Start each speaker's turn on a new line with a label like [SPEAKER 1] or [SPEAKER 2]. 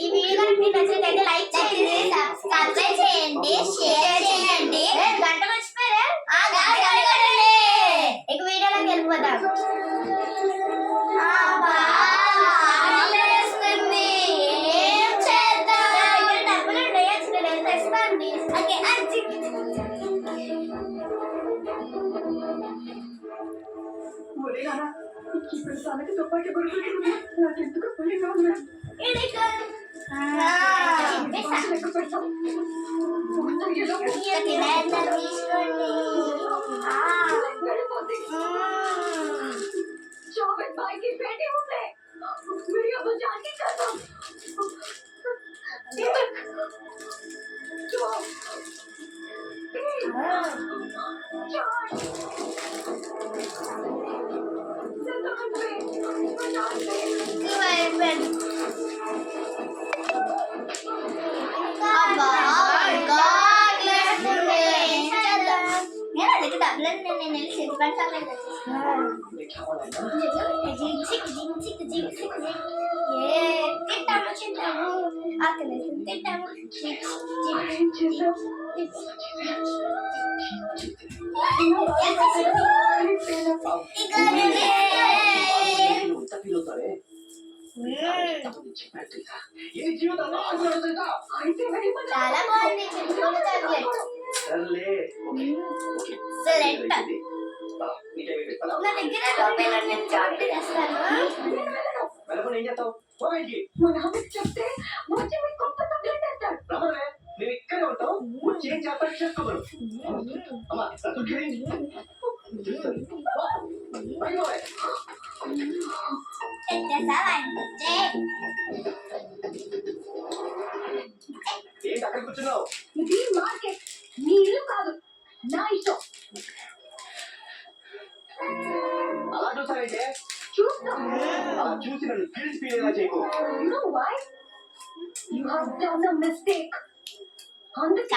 [SPEAKER 1] ఈ వీడియో కనుక మీకు నచ్చినట్లయితే లైక్ చేయండి, సబ్స్క్రైబ్ చేయండి, షేర్ చేయండి. గంట మర్చిపోయారా? గంట కొట్టండి. ఇక వీడియోలోకి వెళ్ళిపోతాం. చాలా బాగుంది నా దగ్గర రూపాయలు నేను చాక్లెట్ చేస్తాను. చెప్తే నేను ఇక్కడే ఉంటావు. ఏం చెప్పాలి చేసుకోగలరు. ఏంటి అక్కడ కూర్చున్నావు? ఇది మార్కెట్, నీ ఇల్లు కాదు, నా ఇష్టం. అలా చూసానంటే అలా చూసి నన్ను పిలిచిపోయేలా చేయకు. You have done a mistake. అందుకే